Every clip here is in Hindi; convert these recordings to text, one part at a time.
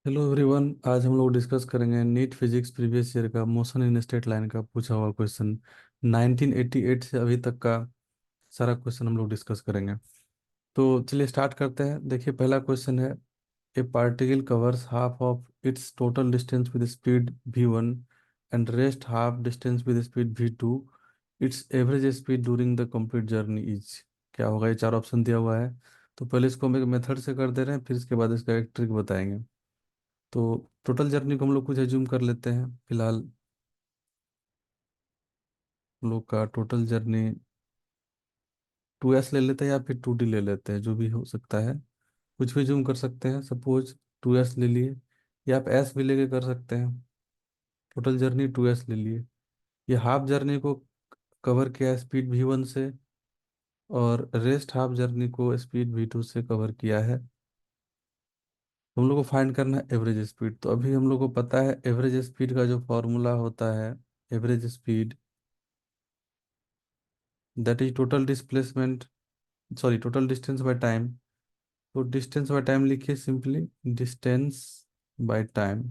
Hello everyone. आज हम लोग डिस्कस करेंगे नीट फिजिक्स प्रीवियस ईयर का मोशन इन स्ट्रेट लाइन का पूछा हुआ क्वेश्चन 1988 से अभी तक का सारा क्वेश्चन हम लोग डिस्कस करेंगे। तो चलिए स्टार्ट करते हैं। देखिए पहला क्वेश्चन है, ए particle covers half of its total distance with speed v1 and rest half distance with speed v2। It's average speed during the complete journey is. क्या होगा? ये चार ऑप्शन दिया हुआ है। तो पहले इसको हम एक मेथड से कर दे रहे हैं, फिर इसके बाद इसका एक ट्रिक बताएंगे। तो टोटल जर्नी को हम लोग कुछ एज्यूम कर लेते हैं फिलहाल। हम लोग का टोटल जर्नी 2s ले लेते हैं या फिर 2d ले लेते हैं, जो भी हो सकता है। कुछ भी जूम कर सकते हैं, सपोज 2s ले लिए, या आप s भी लेके कर सकते हैं। टोटल जर्नी 2s ले लिए। ये हाफ जर्नी को कवर किया स्पीड v1 से, और रेस्ट हाफ जर्नी को स्पीड v2 से कवर किया है। हम लोग को फाइंड करना है एवरेज स्पीड। तो अभी हम लोग को पता है एवरेज स्पीड का जो फॉर्मूला होता है, average speed that is total displacement, sorry total distance by time. तो डिस्टेंस बाय टाइम लिखिए सिंपली, डिस्टेंस बाय टाइम।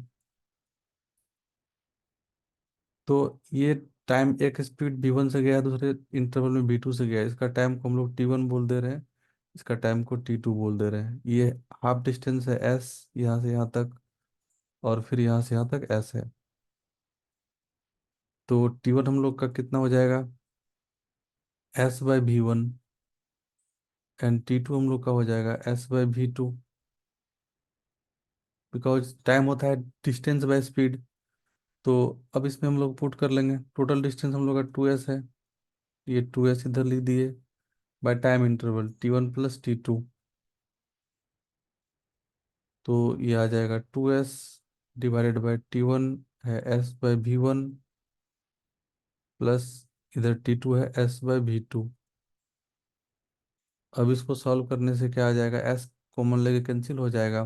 तो ये टाइम एक स्पीड v1 से गया, दूसरे इंटरवल में v2 से गया, इसका टाइम को हम लोग t1 बोल दे रहे हैं, इसका टाइम को t2 बोल दे रहे हैं। ये हाफ डिस्टेंस है s, यहाँ से यहाँ तक, और फिर यहाँ से यहाँ तक s है। तो t1 हम लोग का कितना हो जाएगा, s bye v1, and t2 हम लोग का हो जाएगा s bye v2। Because time होता है डिस्टेंस बाय स्पीड। तो अब इसमें हम लोग पुट कर लेंगे, टोटल डिस्टेंस हम लोग का 2s है, ये 2s इधर लिख दिए, by time interval t1 plus t2। तो ये आ जाएगा 2s डिवाइडेड बाय t1 है s बाय v1, प्लस इधर t2 है s बाय v2। अब इसको सॉल्व करने से क्या आ जाएगा, s कॉमन लेके कैंसिल हो जाएगा,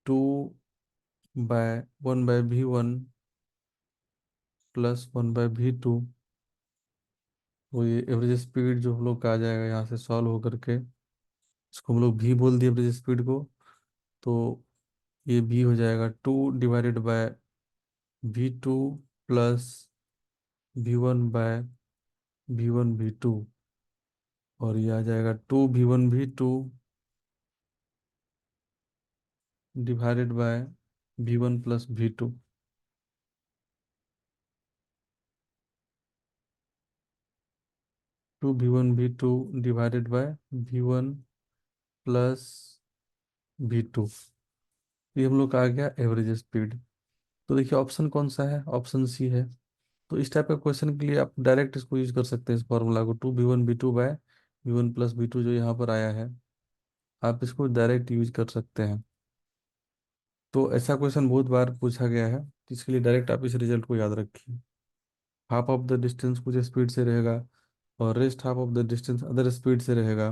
2/1/v1 प्लस 1/v2। वो ये एवरेज स्पीड जो हम लोग का आ जाएगा यहाँ से सॉल्व होकर के, इसको हम लोग v बोल दिए एवरेज स्पीड को। तो ये v हो जाएगा 2/v2 प्लस v1/v1v2। और ये आ जाएगा 2v1v2 divided by v1 plus v2। 2v1v2 divided by v1 plus v2। ये हम लोग का आ गया एवरेज स्पीड। तो देखिए ऑप्शन कौन सा है, ऑप्शन सी है। तो इस टाइप का क्वेश्चन के लिए आप डायरेक्ट इसको यूज कर सकते हैं, इस फॉर्मूला को 2v1v2 bye v1 plus v2 जो यहाँ पर आया है, आप इसको डायरेक्ट यूज कर सकते हैं। तो ऐसा क्वेश्चन बहुत बार पूछा गया है, इसके लिए डायरेक्ट आप इस रिजल्ट को याद रखिए। हाफ ऑफ द डिस्टेंस कुछ स्पीड से रहेगा, और rest half of the distance other speed से रहेगा।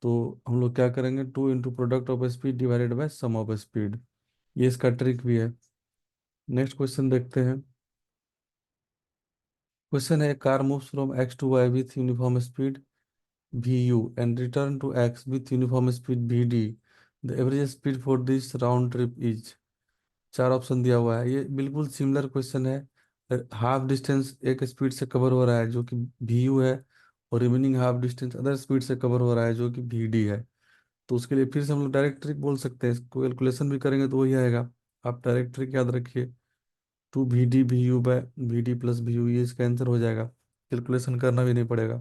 तो हम लोग क्या करेंगे, 2 into product of speed divided by sum of speed. ये इसका ट्रिक भी है। नेक्स्ट क्वेश्चन देखते हैं। क्वेश्चन है, car moves from X to Y with uniform speed vu and return to x with uniform speed vd. The average speed for this round trip is। चार ऑप्शन दिया हुआ है, ये बिल्कुल सिमिलर क्वेश्चन है। हाफ डिस्टेंस एक स्पीड से कवर हो रहा है जो कि vu है, और remaining half distance other speed से कवर हो रहा है जो कि vd है। तो उसके लिए फिर से हम लोग डायरेक्ट ट्रिक बोल सकते हैं, इसको कैलकुलेशन भी करेंगे तो वही आएगा। आप डायरेक्ट ट्रिक याद रखिए, 2vd vu/vd प्लस vu, ये इसका आंसर हो जाएगा। कैलकुलेशन करना भी नहीं पड़ेगा।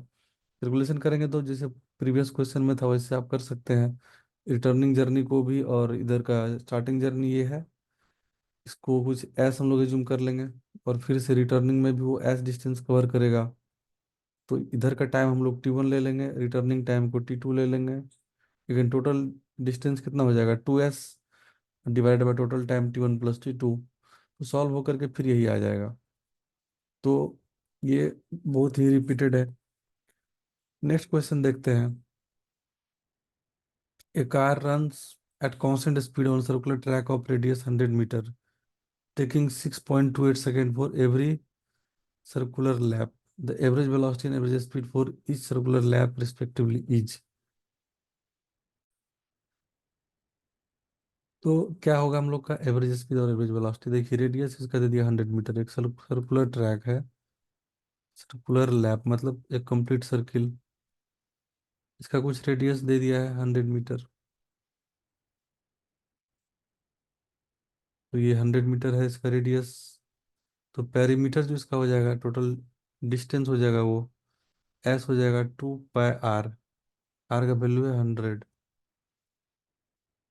कैलकुलेशन करेंगे तो जैसे प्रीवियस क्वेश्चन में था वैसे आप कर सकते हैं, रिटर्निंग जर्नी को भी, और इधर का स्टार्टिंग जर्नी ये है, इसको कुछ एस हम लोग एज्यूम कर लेंगे, और फिर से रिटर्निंग में भी वो एस डिस्टेंस कवर करेगा। तो इधर का टाइम हम लोग t1 ले लेंगे, रिटर्निंग टाइम को t2 ले लेंगे। लेकिन टोटल डिस्टेंस कितना हो जाएगा, 2s divided by total time t1 plus t2। तो सॉल्व होकर के फिर यही आ जाएगा। तो ये बहुत ही रिपीटेड है। नेक्स्ट क्वेश्चन देखते हैं। A car runs at constant speed on circular track of radius 100 meter, taking 6.28 seconds for every circular lap. The average velocity and average speed for each circular lap respectively is। तो क्या होगा हम लोग का एवरेज स्पीड और एवरेज वेलोसिटी? देखिए रेडियस इसका दे दिया 100 मीटर, एक सर्कुलर ट्रैक है, सर्कुलर लैप मतलब एक कंप्लीट सर्किल, इसका कुछ रेडियस दे दिया है 100 मीटर। तो ये 100 मीटर है इसका रेडियस। तो पेरीमीटर जो इसका हो जाएगा, टोटल डिस्टेंस हो जाएगा वो एस हो जाएगा 2 पाई आर। आर का वैल्यू है 100।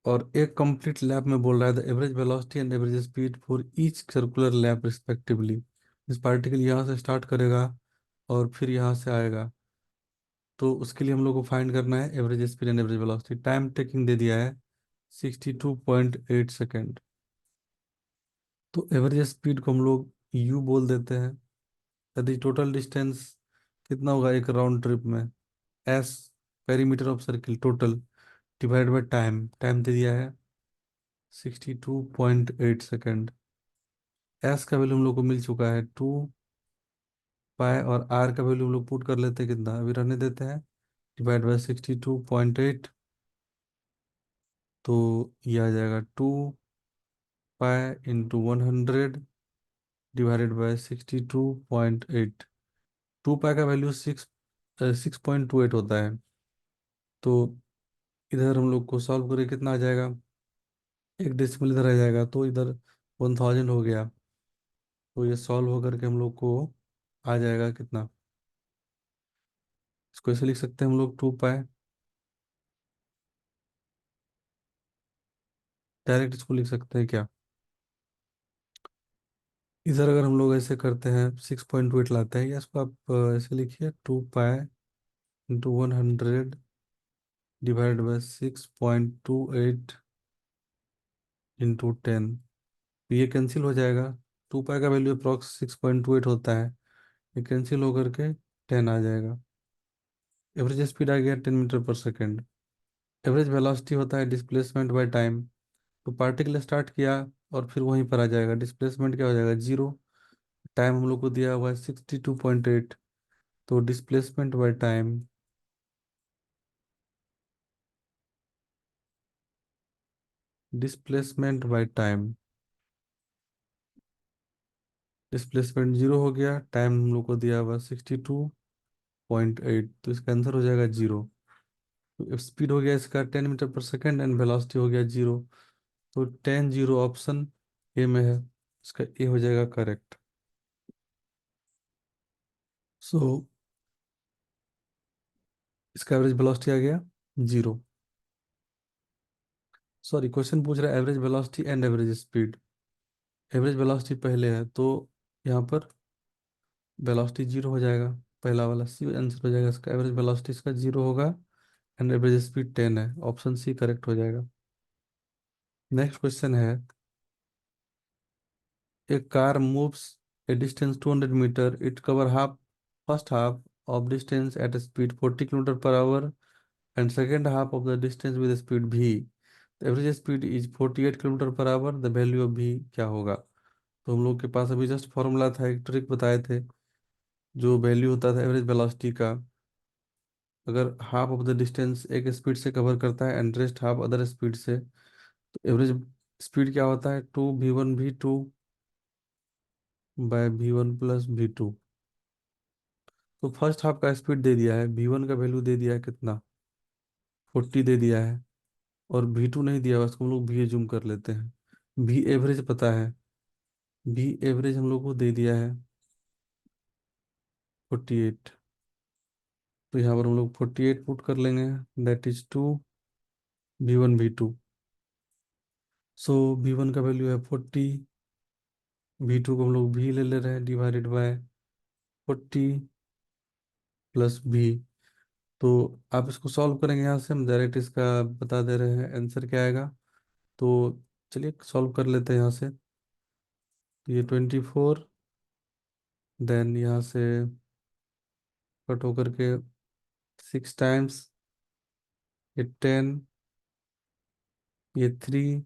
और एक कंप्लीट लैप में बोल रहा है the average velocity and average speed for each circular lap respectively. इस पार्टिकल यहाँ से स्टार्ट करेगा और फिर यहाँ से आएगा, तो उसके लिए हम लोग को फाइंड करना है average speed and average velocity. Time taking दे दिया है 62.8 सेकेंड। तो एवरेज स्पीड को हम लोग यू बोल देते हैं। यदि टोटल डिस्टेंस कितना होगा एक राउंड ट्रिप में, as perimeter of circle total divide by time, time दे दिया है 62.8 सेकेंड। एस का वैल्यू हम लोग को मिल चुका है 2 पाई, और आर का वैल्यू हम लोग पुट कर लेते हैं, कितना अभी रहने देते हैं, डिवाइड बाय 62.8। तो ये आ जाएगा 2 पाई इंटू 100 डिवाइडेड बाय 62.8। 2 पाई का वैल्यू 6.28 होता है। तो इधर हम लोग को सॉल्व करके कितना आ जाएगा, एक डेसिमल इधर आ जाएगा, तो इधर 1000 हो गया। तो ये सॉल्व होकर के हम लोग को आ जाएगा कितना, इसको ऐसे लिख सकते हैं हम लोग 2 पाई, डायरेक्ट इसको लिख सकते हैं क्या? इधर अगर हम लोग ऐसे करते हैं 6.8 लाते हैं, या इसको आप ऐसे लिखिए 2 pi into 100 divide by 6.28 into 10। तो ये कैंसिल हो जाएगा। 2 पाई का वैल्यू अप्रॉक्स 6.28 होता है, ये कैंसिल होकर के 10 आ जाएगा। एवरेज स्पीड आ गया 10 मीटर पर सेकेंड। एवरेज वेलोसिटी होता है डिस्प्लेसमेंट बाय टाइम। तो पार्टिकल स्टार्ट किया और फिर वहीं पर आ जाएगा, डिस्प्लेसमेंट क्या हो जाएगा, 0। टाइम हम लोग को दिया हुआ है 62.8, तो displacement by time, displacement by time, displacement 0 हो गया, टाइम हम लोग को दिया हुआ 62.8, तो इसका आंसर हो जाएगा 0। तो स्पीड हो गया इसका 10 मीटर पर सेकेंड एंड वेलोसिटी हो गया 0। तो 10 0 ऑप्शन ए में है, इसका ए हो जाएगा करेक्ट। सो इसका एवरेज वेलोसिटी आ गया 0। सॉरी, क्वेश्चन पूछ रहा है average velocity and average speed. Average velocity पहले है, तो यहाँ पर वेलोसिटी 0 हो जाएगा, पहला वाला सी आंसर हो जाएगा इसका। एवरेज वेलोसिटी इसका 0 होगा एंड एवरेज स्पीड 10 है, ऑप्शन सी करेक्ट हो जाएगा। नेक्स्ट क्वेश्चन है, a car moves a distance 200 meter, it cover half, first half of distance at a speed 40 kilometer per hour and second half of the distance with a speed v. The average speed is 48 kilometre per hour, the value of v क्या होगा? तो हम लोग के पास अभी जस्ट फॉर्मूला था, एक ट्रिक बताए थे, जो वैल्यू होता था एवरेज वेलोसिटी का, अगर हाफ ऑफ द डिस्टेंस एक स्पीड से कवर करता है and rest half other speed से, तो एवरेज स्पीड क्या होता है, 2v1 v2 by v1 + v2। तो फर्स्ट हाफ का स्पीड दे दिया है, v1 का वैल्यू दे दिया है कितना, 40 दे दिया है, और v2 नहीं दिया हुआ, उसको हम लोग v जूम कर लेते हैं। v एवरेज पता है, v एवरेज हम लोग को दे दिया है 48। तो यहाँ पर हम लोग 48 पुट कर लेंगे, that is 2v1 v2। So v1 का वैल्यू है 40, v2 को हम लोग v ले ले रहे हैं, डिवाइडेड बाय 40 + v। तो आप इसको सॉल्व करेंगे, यहाँ से हम डायरेक्ट इसका बता दे रहे हैं आंसर क्या आएगा। तो चलिए सॉल्व कर लेते हैं यहाँ से। तो ये 24, देन यहाँ से कट होकर के 6 टाइम्स, ये 10, ये 3,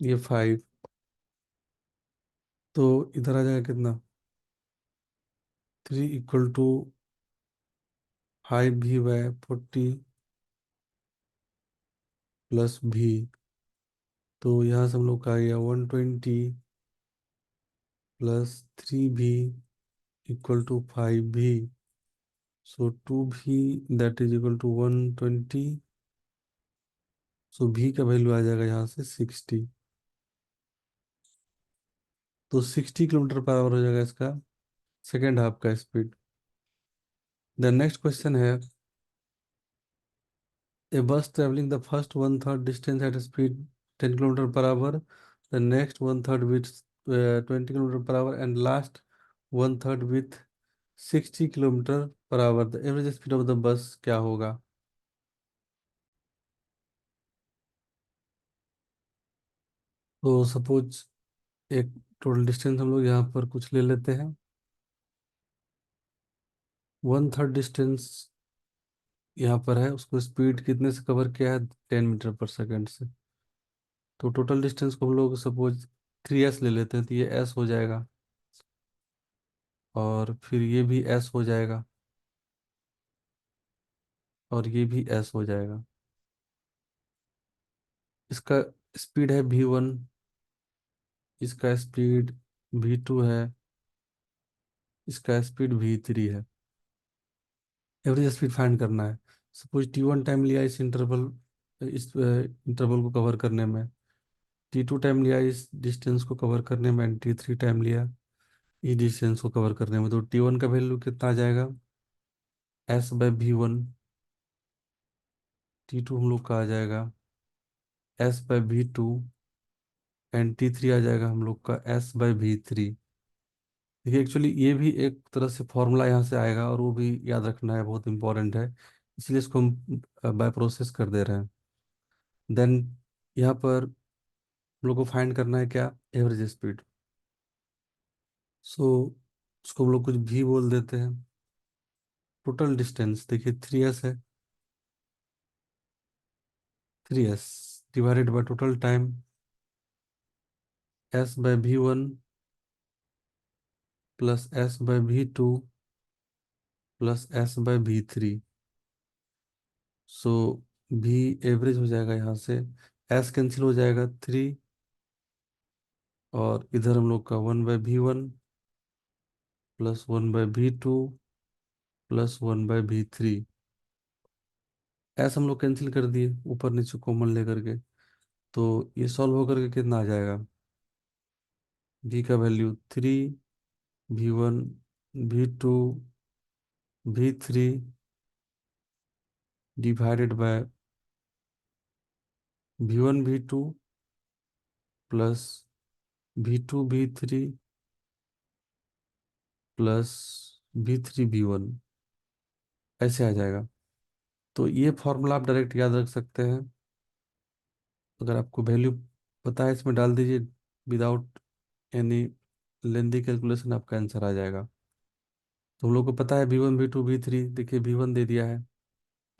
ये 5। तो इधर आ जाएगा कितना, 3 = 5v/40 प्लस भी। तो यहाँ से हम लोग का आ गया 120 प्लस 3 भी इक्वल टू 5 भी। सो 2 भी दैट इज इक्वल टू 120। सो भी का वैल्यू आ जाएगा यहाँ से 60। तो 60 किलोमीटर पर आवर हो जाएगा इसका सेकेंड हाफ का स्पीड। द नेक्स्ट क्वेश्चन है, a bus traveling the first one third distance at a speed 10 kilometer per hour, the next one third with 20 kilometer per hour, and last one third with 60 kilometre per hour, the average speed of the bus क्या होगा? तो सपोज एक टोटल डिस्टेंस हम लोग यहाँ पर कुछ ले लेते हैं। वन थर्ड डिस्टेंस यहाँ पर है, उसको स्पीड कितने से कवर किया है? 10 मीटर पर सेकेंड से। तो टोटल डिस्टेंस को हम लोग सपोज 3s ले लेते हैं, तो ये s हो जाएगा, और फिर ये भी s हो जाएगा, और ये भी s हो जाएगा। इसका स्पीड है v1, इसका स्पीड v2 है, इसका स्पीड v3 है। एवरेज स्पीड फाइंड करना है। सपोज t1 टाइम लिया इस इंटरवल को कवर करने में, t2 टाइम लिया इस डिस्टेंस को कवर करने में, एंड t3 टाइम लिया इस डिस्टेंस को कवर करने में। तो t1 का वैल्यू कितना आ जाएगा? s/v1। t2 हम लोग का आ जाएगा s/v2, एंड t3 आ जाएगा हम लोग का s/v3। देखिए एक्चुअली ये भी एक तरह से फॉर्मूला यहाँ से आएगा, और वो भी याद रखना है, बहुत इंपॉर्टेंट है, इसलिए इसको हम बाय प्रोसेस कर दे रहे हैं। देन यहाँ पर हम लोग को फाइंड करना है क्या? Average speed. सो उसको हम लोग कुछ भी बोल देते हैं। टोटल डिस्टेंस देखिए 3s है, 3s divided by total time, s/v1 plus s/v2 plus s/v3। सो भी एवरेज हो जाएगा यहाँ से, s कैंसिल हो जाएगा 3, और इधर हम लोग का 1/v1 plus 1/v2 plus 1/v3। S हम लोग कैंसिल कर दिए ऊपर नीचे कॉमन लेकर के। तो ये सॉल्व होकर के कितना आ जाएगा? v का value 3, v1, v2, v3 divided by v1 v2 plus v2 v3 plus v3 v1, ऐसे आ जाएगा। तो ये फॉर्मूला आप डायरेक्ट याद रख सकते हैं। अगर आपको वैल्यू पता है इसमें डाल दीजिए, विदाउट एनी लेंदी कैलकुलेशन आपका आंसर आ जाएगा। तो हम लोग को पता है v1 v2 v3। देखिए v1 दे दिया है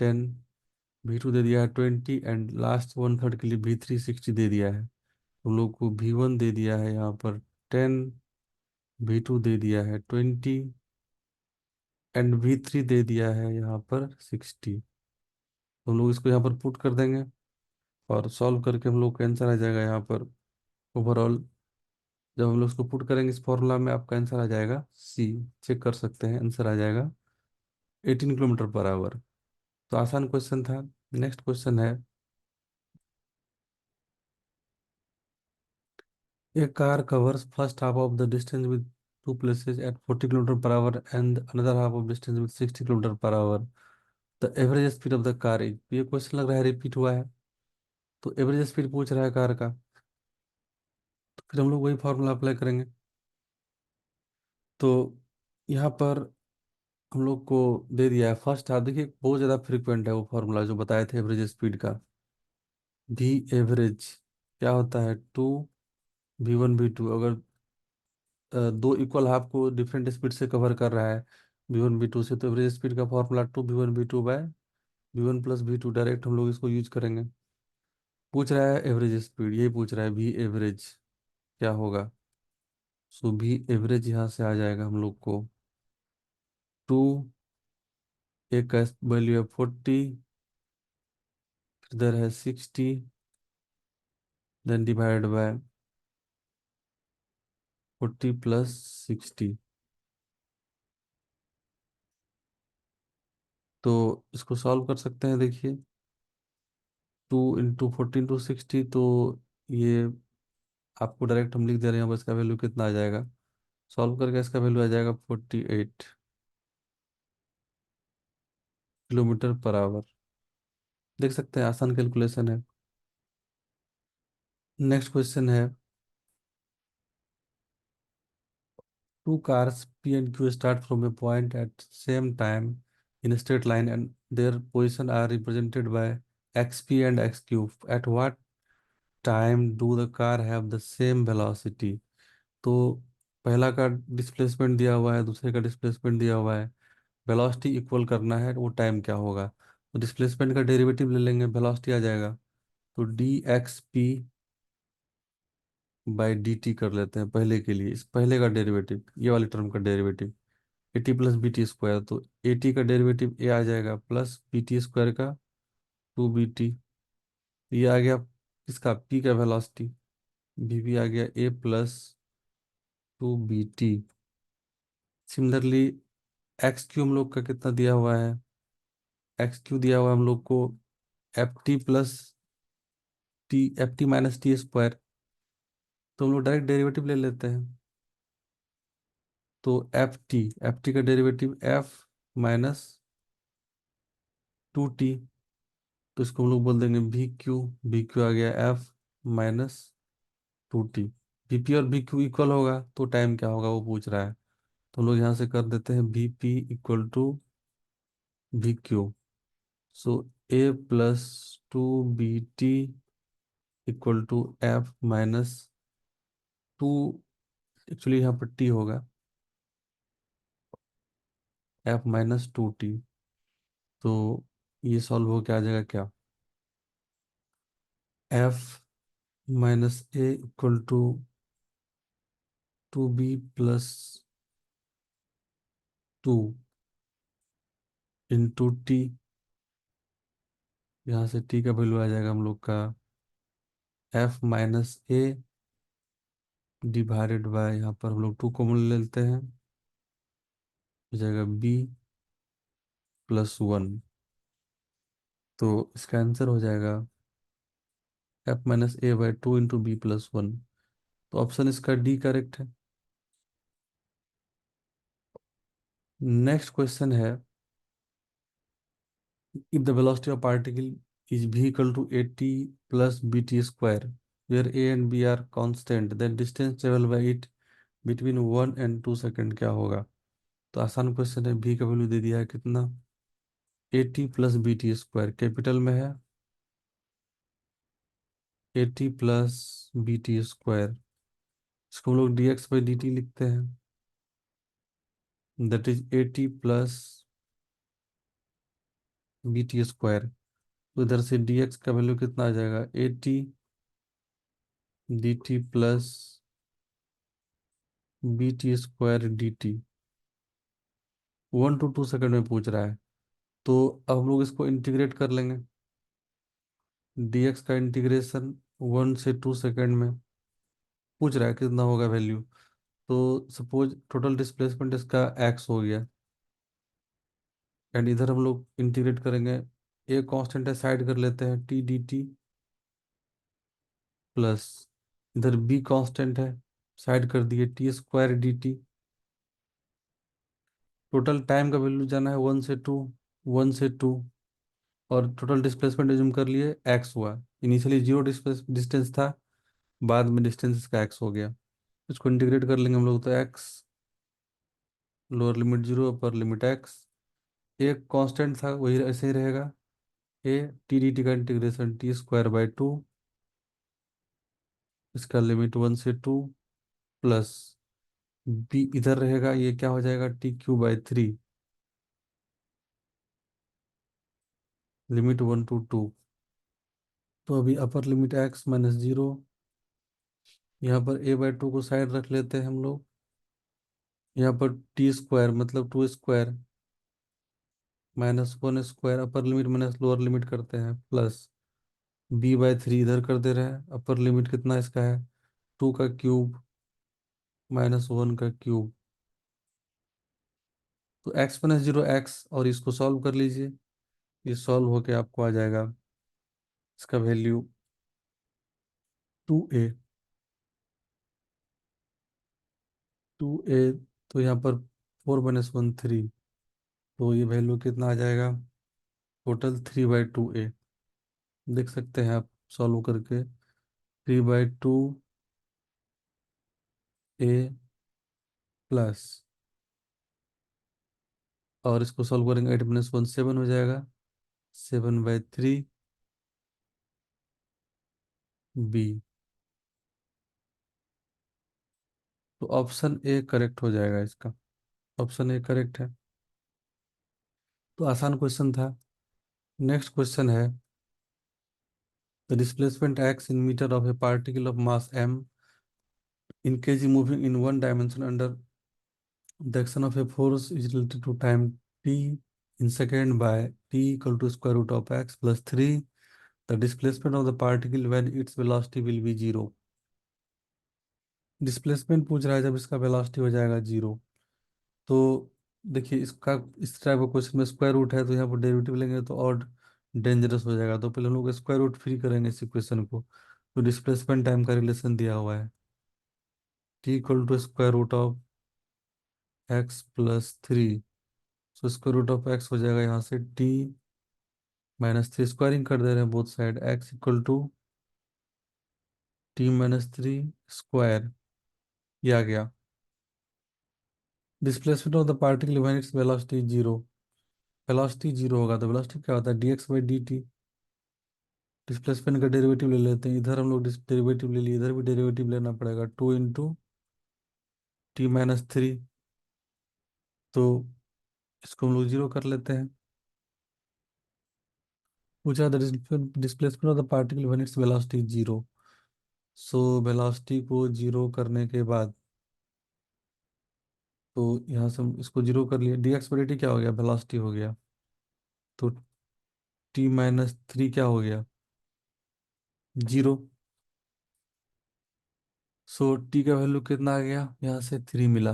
10, v2 दे दिया है 20, एंड लास्ट वन थर्ड के लिए v3 60 दे दिया है। हम लोग को v1 दे दिया है यहाँ पर 10, v2 दे दिया है 20, एंड v3 दे दिया है यहाँ पर 60। तो हम लोग इसको यहाँ पर पुट कर देंगे, और सॉल्व करके हम लोग का आंसर आ जाएगा यहाँ पर ओवरऑल। जब हम लोग इसको पुट करेंगे इस फॉर्मूला में, आपका आंसर आ जाएगा सी। चेक कर सकते हैं, आंसर आ जाएगा 18 किलोमीटर पर आवर। तो आसान क्वेश्चन था। नेक्स्ट क्वेश्चन है, a car covers first half of the distance with two places at 40 kilometer per hour and another half of distance with 60 kilometer per hour. The average speed of the car is, ये क्वेश्चन लग रहा है रिपीट हुआ है। तो एवरेज स्पीड पूछ रहा है कार का, तो फिर हम लोग वही फॉर्मूला अप्लाई करेंगे। तो यहाँ पर हम लोग को दे दिया है फर्स्ट हाफ। देखिए बहुत ज़्यादा फ्रीक्वेंट है वो फॉर्मूला जो बताए थे एवरेज स्पीड का। भी एवरेज क्या होता है? 2v1 v2। अगर दो इक्वल हाफ को डिफरेंट स्पीड से कवर कर रहा है v1 v2 से, तो एवरेज स्पीड का formula 2v1 v2 by v1 plus v2, direct हम लोग इसको यूज करेंगे। पूछ रहा है एवरेज स्पीड, यही पूछ रहा है भी एवरेज क्या होगा। सो भी एवरेज यहाँ से आ जाएगा हम लोग को 2, एक का वैल्यू है 40, इधर है 60, देन डिवाइड बाय 40 प्लस 60। तो इसको सॉल्व कर सकते हैं, देखिए 2 इंटू 14 टू 60, तो ये आपको डायरेक्ट हम लिख दे रहे हैं, बस इसका वैल्यू कितना आ जाएगा, सॉल्व करके इसका वैल्यू आ जाएगा 48 किलोमीटर पर आवर। देख सकते हैं, आसान कैलकुलेशन है। नेक्स्ट क्वेश्चन है, two cars P and Q start from a point at same time in a straight line and their position are represented by XP and XQ. At what time do the car have the same velocity? तो पहला का डिस्प्लेसमेंट दिया हुआ है, दूसरे का डिस्प्लेसमेंट दिया हुआ है, वेलोसिटी इक्वल करना है, वो टाइम क्या होगा। तो डिस्प्लेसमेंट का डेरिवेटिव ले लेंगे, वेलोसिटी आ जाएगा। तो D x P by D T कर लेते हैं पहले के लिए, इस पहले का डेरिवेटिव, ये वाले टर्म का derivative. A T plus B T square, तो एटी का डेरिवेटिव ए आ जाएगा प्लस बी टी स्क्वायर का 2 BT। ये आ गया इसका पी का वेलोसिटी, बी भी आ गया A plus 2 BT। Similarly X Q हम लोग का कितना दिया हुआ है, एक्स क्यू दिया हुआ है हम लोग को F T plus T, F T minus T square. तो हम लोग डायरेक्ट डेरिवेटिव ले लेते हैं। तो एफ टी का डेरिवेटिव एफ माइनस 2T, तो इसको हम लोग बोल देंगे भी क्यू आ गया एफ माइनस 2T। बीपी और बी क्यू इक्वल होगा तो टाइम क्या होगा वो पूछ रहा है। तो हम लोग यहाँ से कर देते हैं BP equal to B Q. So A plus 2 BT equal to F minus 2, actually यहाँ पर टी होगा, एफ माइनस 2T। तो ये सॉल्व हो के आ जाएगा क्या, F minus A equal to 2B plus 2 into T. यहाँ से टी का वैल्यू आ जाएगा हम लोग का F minus A divided by, यहाँ पर हम लोग 2 कॉमन ले लेते हैं, हो जाएगा बी प्लस 1। तो इसका आंसर हो जाएगा F minus A by 2 into B plus 1। तो ऑप्शन इसका डी करेक्ट है। नेक्स्ट क्वेश्चन है, if the velocity of particle is v equal to at plus bt square, where a and b are constant, then distance traveled by it between 1 and 2 second क्या होगा। तो आसान क्वेश्चन है, v का वैल्यू दे दिया है कितना, at plus B T square, capital में है at plus B T square. इसको हम लोग dx बाई dt लिखते हैं, that is at plus B T square. तो इधर से dx का वैल्यू कितना आ जाएगा, at dt plus B T square D T. 1 to 2 second में पूछ रहा है, तो अब हम लोग इसको इंटीग्रेट कर लेंगे। dx का इंटीग्रेशन 1 से 2 सेकेंड में पूछ रहा है कितना होगा वैल्यू। तो सपोज टोटल डिस्प्लेसमेंट इसका x हो गया, एंड इधर हम लोग इंटीग्रेट करेंगे, ए कांस्टेंट है साइड कर लेते हैं, टी डी टी प्लस इधर b कांस्टेंट है साइड कर दिए, T square D T. Total time का वैल्यू जाना है 1 से 2, 1 से 2, और टोटल डिस्प्लेसमेंट एज्यूम कर लिए एक्स हुआ। इनिशियली जीरो डिस्टेंस था, बाद में डिस्टेंस इसका एक्स हो गया। इसको इंटीग्रेट कर लेंगे हम लोग, तो x lower limit 0 upper limit x, एक कांस्टेंट था वही ऐसे ही रहेगा, ए टी डी टी का इंटीग्रेशन t² बाई 2, इसका लिमिट 1 से 2 प्लस बी इधर रहेगा, ये क्या हो जाएगा t³ बाई 3, लिमिट 1 to 2। तो अभी अपर लिमिट एक्स माइनस 0, यहाँ पर a/2 को साइड रख लेते हैं हम लोग, यहाँ पर t² मतलब 2² minus 1² upper limit minus lower limit करते हैं प्लस b/3 इधर कर दे रहे हैं। अपर लिमिट कितना इसका है, 2 का क्यूब -1 का क्यूब। तो x-0 x, और इसको सॉल्व कर लीजिए। ये सॉल्व होके आपको आ जाएगा इसका वैल्यू 2a। 2a, तो यहाँ पर 4 - 1 3, तो ये वैल्यू कितना आ जाएगा, टोटल 3/2a। देख सकते हैं आप सॉल्व करके, 3/2a प्लस, और इसको सॉल्व करेंगे 8 - 1 7 हो जाएगा, 7/3b। तो ऑप्शन ए करेक्ट हो जाएगा इसका। ऑप्शन ए करेक्ट है। तो आसान क्वेश्चन था। नेक्स्ट क्वेश्चन है, the displacement X in metre of a particle of mass m in kg moving in one dimension under the action of a force is related to time t in second by t equal to square root of x plus 3, the displacement of the particle when its velocity will be 0। Displacement पूछ रहा है जब इसका वेलोसिटी हो जाएगा 0। तो देखिए, इसका इस टाइप का क्वेश्चन में स्क्वायर रूट है, तो यहाँ पर डेरिवेटिव लेंगे तो और डेंजरस हो जाएगा। तो पहले हम लोग स्क्वायर रूट फ्री करेंगे इस इक्वेशन को। तो डिस्प्लेसमेंट टाइम का रिलेशन दिया हुआ है, t equal to square root of x+3। So square root of X हो जाएगा यहाँ से t-3, स्क्वायरिंग कर दे रहे हैं बोथ साइड, x इक्वल टू t-3 स्क्वायर। ये आ गया। Displacement of the particle when its velocity 0। Velocity 0 होगा तो वेलोसिटी क्या होता है, dx/dt। डिस्प्लेसमेंट का डेरिवेटिव ले लेते हैं, इधर हम लोग डेरिवेटिव ले लिए, इधर भी डेरिवेटिव लेना पड़ेगा, 2 × t-3। तो इसको हम लोग 0 कर लेते हैं। पूछा the displacement of the particle when its velocity 0। So velocity को 0 करने के बाद, तो यहाँ से हम इसको 0 कर लिया, dx/dt क्या हो गया, वेलोसिटी हो गया। तो t-3 क्या हो गया, 0। सो t का वैल्यू कितना आ गया, यहाँ से 3 मिला।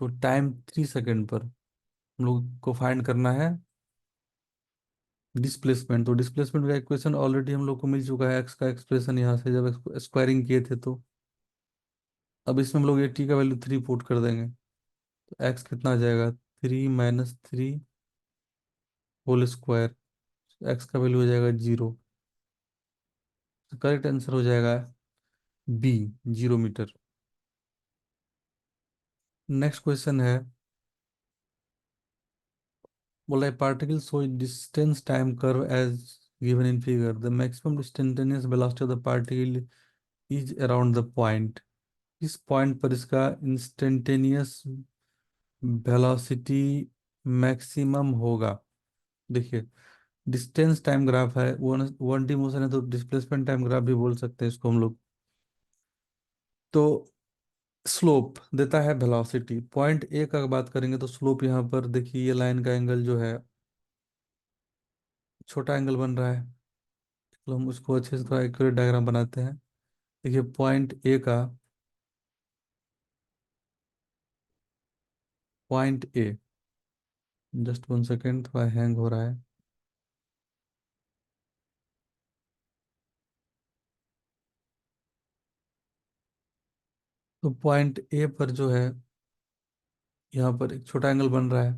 तो टाइम 3 सेकेंड पर हम लोग को फाइंड करना है डिस्प्लेसमेंट। तो डिस्प्लेसमेंट का इक्वेशन ऑलरेडी हम लोग को मिल चुका है, एक्स का एक्सप्रेशन यहाँ से जब स्क्वायरिंग किए थे। तो अब इसमें हम लोग ये t का वैल्यू 3 पुट कर देंगे, तो x कितना आ जाएगा, 3 - 3 होल स्क्वायर। एक्स का वैल्यू हो जाएगा 0। करेक्ट आंसर हो जाएगा बी, 0 मीटर। नेक्स्ट क्वेश्चन है, बोला particle so distance time curve as given in figure, the maximum instantaneous velocity of the particle is around the point. इस पॉइंट पर इसका इंस्टेंटेनियस वेलोसिटी मैक्सिमम होगा। देखिए, डिस्टेंस टाइम ग्राफ है, वन वन डी मोशन है, तो डिस्प्लेसमेंट टाइम ग्राफ भी बोल सकते हैं इसको हम लोग। तो स्लोप देता है वेलोसिटी, पॉइंट ए का बात करेंगे तो स्लोप यहाँ पर देखिए, ये लाइन का एंगल जो है छोटा एंगल बन रहा है। तो हम उसको अच्छे से थोड़ा एक्यूरेट डायग्राम बनाते हैं। देखिए पॉइंट ए, जस्ट 1 सेकेंड, थोड़ा हैंग हो रहा है। तो पॉइंट ए पर जो है, यहाँ पर एक छोटा एंगल बन रहा है।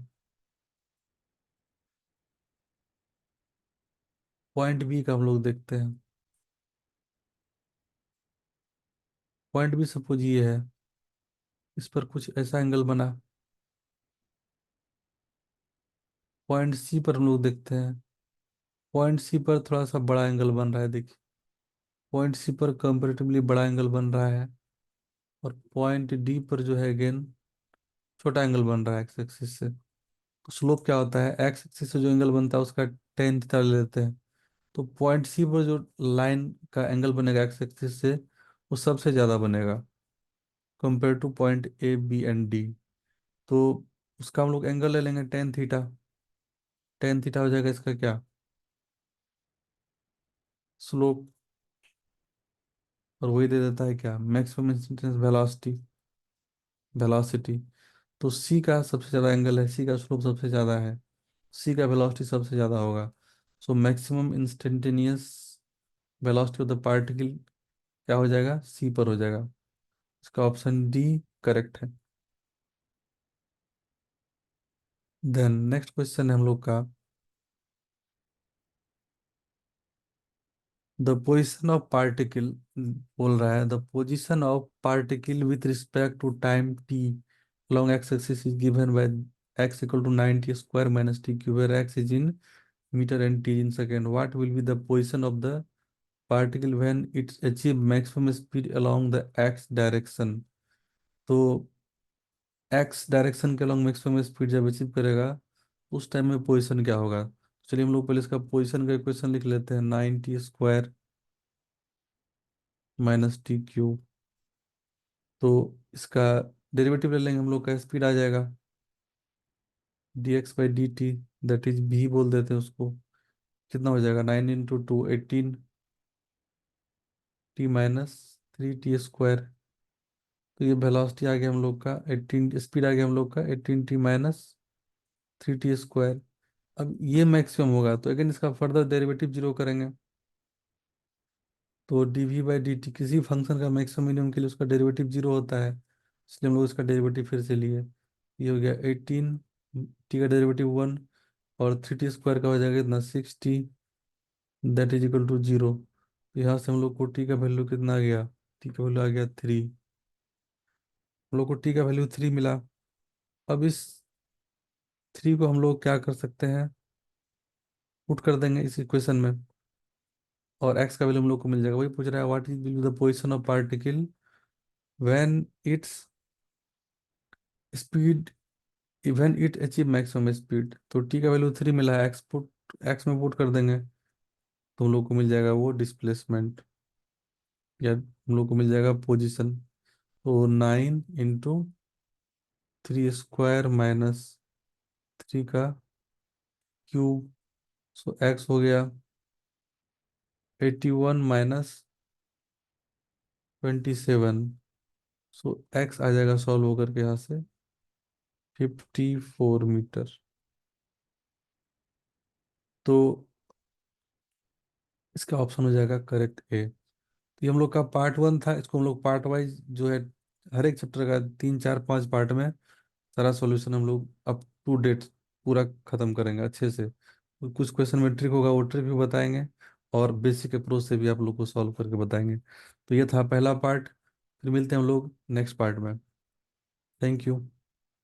पॉइंट बी का हम लोग देखते हैं। पॉइंट बी सपोज ये है, इस पर कुछ ऐसा एंगल बना। पॉइंट सी पर हम लोग देखते हैं, पॉइंट सी पर थोड़ा सा बड़ा एंगल बन रहा है। देखिए, पॉइंट सी पर कंपेरेटिवली बड़ा एंगल बन रहा है। और पॉइंट डी पर जो है अगेन छोटा एंगल बन रहा है एक्स एक्सिस से। तो स्लोप क्या होता है, एक्स एक्सिस से जो एंगल बनता है उसका टेन थीटा ले लेते हैं। तो पॉइंट सी पर जो लाइन का एंगल बनेगा एक्स एक्सिस से, वो सबसे ज्यादा बनेगा compare to point A B and D. तो उसका हम लोग एंगल ले लेंगे टेन थीटा। टेन थीटा हो जाएगा इसका क्या, स्लोप, और वही दे देता है क्या, मैक्सिमम इंस्टेंटेनियस वेलोसिटी। वेलोसिटी, तो सी का सबसे ज़्यादा एंगल है, सी का स्लोप सबसे ज़्यादा है, सी का वेलोसिटी सबसे ज़्यादा होगा। So maximum instantaneous velocity of the particle क्या हो जाएगा, सी पर हो जाएगा। इसका ऑप्शन डी करेक्ट है। देन नेक्स्ट क्वेश्चन है हम लोग का, द पोजिशन ऑफ पार्टिकल, बोल रहा है the position of particle with respect to time T along x axis is given by x equal to 90 square minus t cube, where x is in meter and t in second. What will be the position of the particle when it achieve maximum speed along the x direction? तो x डायरेक्शन के along maximum स्पीड जब अचीव करेगा, उस टाइम में पोजीशन क्या होगा। चलिए हम लोग पहले इसका पोजीशन का इक्वेशन लिख लेते हैं, 90 स्क्वायर माइनस टी क्यूब। तो इसका डेरिवेटिव ले लेंगे हम लोग का, स्पीड आ जाएगा D x by D T, that is भी बोल देते हैं उसको। कितना हो जाएगा, 9 × 2 18 टी माइनस 3 t स्क्वायर। तो ये वेलोसिटी आ गया हम लोग का 18, स्पीड आ गया हम लोग का 18 t माइनस 3 t स्क्वायर। अब ये मैक्सिमम होगा, तो अगेन इसका फर्दर डेरिवेटिव जीरो करेंगे। तो D V by D T, किसी फंक्शन का मैक्सिमम मिनिमम के लिए उसका डेरिवेटिव जीरो होता है, इसलिए हम लोग इसका डेरिवेटिव फिर से लिए। ये हो गया 18, टी का डेरिवेटिव 1, और 3 t स्क्वायर का हो जाएगा इतना 60, that is equal to zero. यहाँ से हम लोग को टी का वैल्यू कितना आ गया, टी का वैल्यू आ गया 3। हम लोग को टी का वैल्यू 3 मिला। अब इस 3 को हम लोग क्या कर सकते हैं, पुट कर देंगे इस इक्वेशन में, और एक्स का वैल्यू हम लोग को मिल जाएगा। वही पूछ रहा है, what is will be the position of particle when its speed, when it achieve maximum speed. तो टी का वैल्यू 3 मिला है, एक्स में पुट कर देंगे, तो हम लोग को मिल जाएगा वो डिस्प्लेसमेंट, या हम लोग को मिल जाएगा पोजीशन। तो 9 × 3 स्क्वायर माइनस 3 का क्यूब, सो एक्स हो गया 81 - 27। सो एक्स आ जाएगा सॉल्व होकर के यहाँ से 54 मीटर। तो इसका ऑप्शन हो जाएगा करेक्ट ए। तो ये हम लोग का पार्ट 1 था, इसको हम लोग पार्ट वाइज जो है, हर एक चैप्टर का 3 4 5 पार्ट में सारा सॉल्यूशन हम लोग अप टू डेट पूरा खत्म करेंगे अच्छे से। और कुछ क्वेश्चन में ट्रिक होगा, वो ट्रिक भी बताएंगे, और बेसिक अप्रोच से भी आप लोग को सॉल्व करके बताएंगे। तो ये था पहला पार्ट, फिर मिलते हैं हम लोग नेक्स्ट पार्ट में। Thank you.